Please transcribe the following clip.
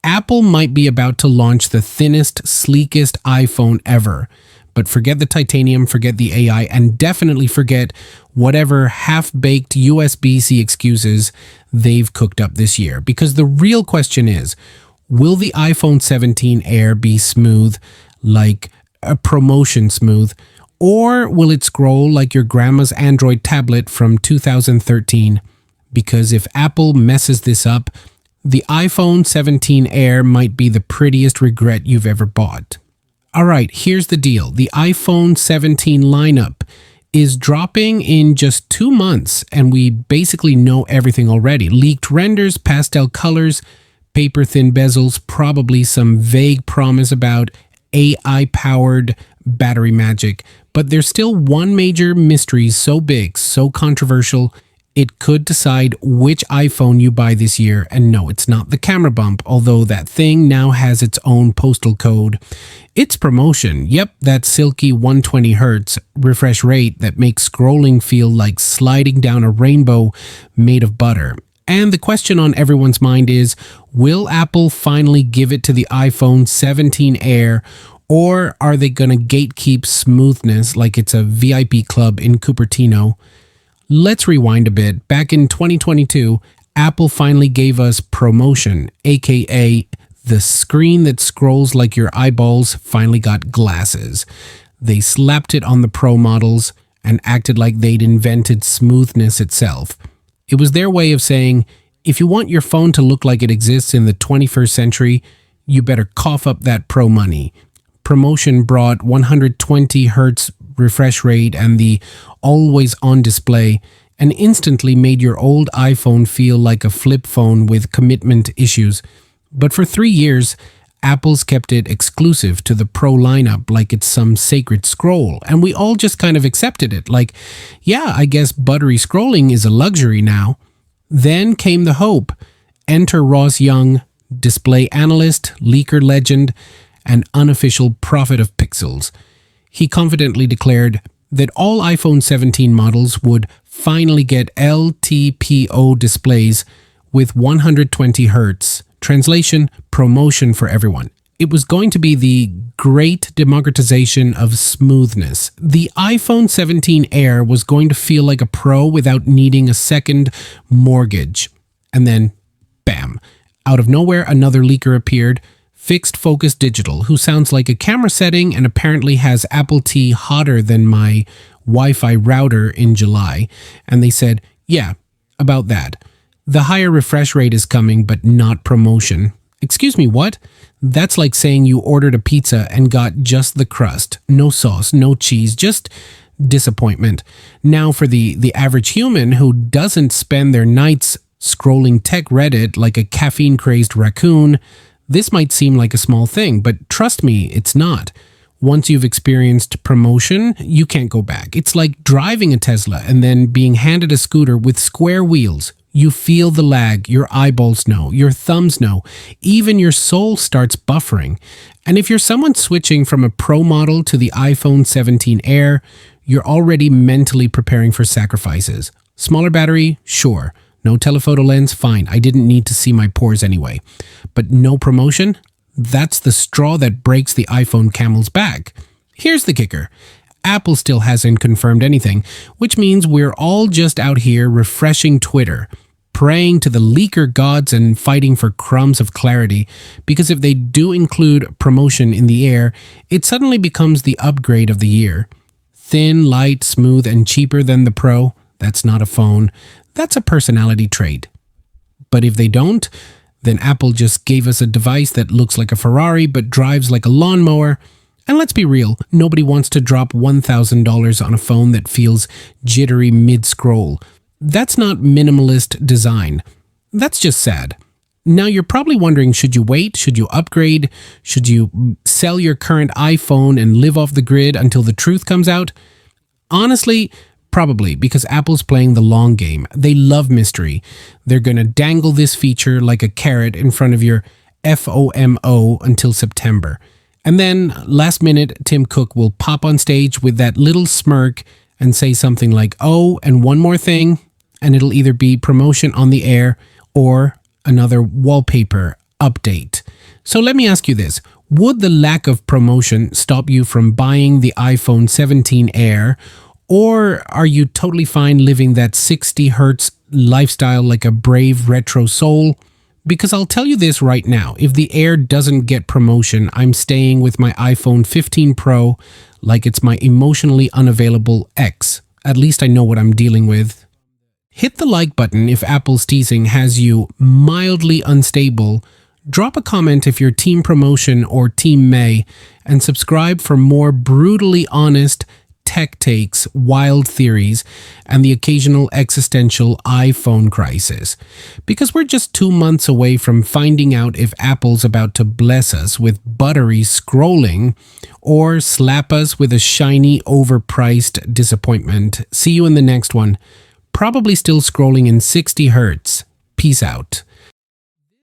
Apple might be about to launch the thinnest, sleekest iPhone ever. But forget the titanium, forget the AI, and definitely forget whatever half-baked USB-C excuses they've cooked up this year. Because the real question is, will the iPhone 17 Air be smooth like a ProMotion smooth, or will it scroll like your grandma's Android tablet from 2013? Because if Apple messes this up, the iPhone 17 Air might be the prettiest regret you've ever bought. Alright, here's the deal. The iPhone 17 lineup is dropping in just 2 months, and we basically know everything already. Leaked renders, pastel colors, paper-thin bezels, probably some vague promise about AI-powered battery magic. But there's still one major mystery so big, so controversial, it could decide which iPhone you buy this year. And no, it's not the camera bump, although that thing now has its own postal code. It's ProMotion. Yep, that silky 120 Hz refresh rate that makes scrolling feel like sliding down a rainbow made of butter. And the question on everyone's mind is, will Apple finally give it to the iPhone 17 Air, or are they going to gatekeep smoothness like it's a VIP club in Cupertino? Let's rewind a bit. Back in 2022, Apple finally gave us ProMotion, aka the screen that scrolls like your eyeballs finally got glasses. They slapped it on the Pro models and acted like they'd invented smoothness itself. It was their way of saying, if you want your phone to look like it exists in the 21st century, you better cough up that Pro money. ProMotion brought 120 Hz refresh rate and the always-on display, and instantly made your old iPhone feel like a flip phone with commitment issues. But for 3 years, Apple's kept it exclusive to the Pro lineup like it's some sacred scroll, and we all just kind of accepted it, like, yeah, I guess buttery scrolling is a luxury now. Then came the hope. Enter Ross Young, display analyst, leaker legend, and unofficial prophet of pixels. He confidently declared that all iPhone 17 models would finally get LTPO displays with 120 Hz. Translation, ProMotion for everyone. It was going to be the great democratization of smoothness. The iPhone 17 Air was going to feel like a Pro without needing a second mortgage. And then, bam, out of nowhere, another leaker appeared. Fixed Focus Digital, who sounds like a camera setting and apparently has Apple Tea hotter than my Wi-Fi router in July. And they said, yeah, about that. The higher refresh rate is coming, but not ProMotion. Excuse me, what? That's like saying you ordered a pizza and got just the crust. No sauce, no cheese, just disappointment. Now for the average human who doesn't spend their nights scrolling tech Reddit like a caffeine-crazed raccoon, this might seem like a small thing, but trust me, it's not. Once you've experienced ProMotion, you can't go back. It's like driving a Tesla and then being handed a scooter with square wheels. You feel the lag, your eyeballs know, your thumbs know, even your soul starts buffering. And if you're someone switching from a Pro model to the iPhone 17 Air, you're already mentally preparing for sacrifices. Smaller battery? Sure. No telephoto lens? Fine. I didn't need to see my pores anyway. But no ProMotion? That's the straw that breaks the iPhone camel's back. Here's the kicker. Apple still hasn't confirmed anything, which means we're all just out here refreshing Twitter, praying to the leaker gods and fighting for crumbs of clarity, because if they do include ProMotion in the Air, it suddenly becomes the upgrade of the year. Thin, light, smooth, and cheaper than the Pro? That's not a phone. That's a personality trait. But if they don't, then Apple just gave us a device that looks like a Ferrari but drives like a lawnmower. And let's be real, nobody wants to drop $1,000 on a phone that feels jittery mid-scroll. That's not minimalist design. That's just sad. Now you're probably wondering, should you wait? Should you upgrade? Should you sell your current iPhone and live off the grid until the truth comes out? Honestly, probably, because Apple's playing the long game. They love mystery. They're going to dangle this feature like a carrot in front of your FOMO until September. And then, last minute, Tim Cook will pop on stage with that little smirk and say something like, oh, and one more thing, and it'll either be ProMotion on the Air or another wallpaper update. So let me ask you this. Would the lack of promotion stop you from buying the iPhone 17 Air? Or are you totally fine living that 60 hertz lifestyle like a brave retro soul? Because I'll tell you this right now, if the Air doesn't get promotion, I'm staying with my iPhone 15 Pro like it's my emotionally unavailable ex. At least I know what I'm dealing with. Hit the like button if Apple's teasing has you mildly unstable. Drop a comment if you're Team Promotion or Team May, and subscribe for more brutally honest tech takes, wild theories, and the occasional existential iPhone crisis. Because we're just 2 months away from finding out if Apple's about to bless us with buttery scrolling or slap us with a shiny, overpriced disappointment. See you in the next one. Probably still scrolling in 60 hertz. Peace out.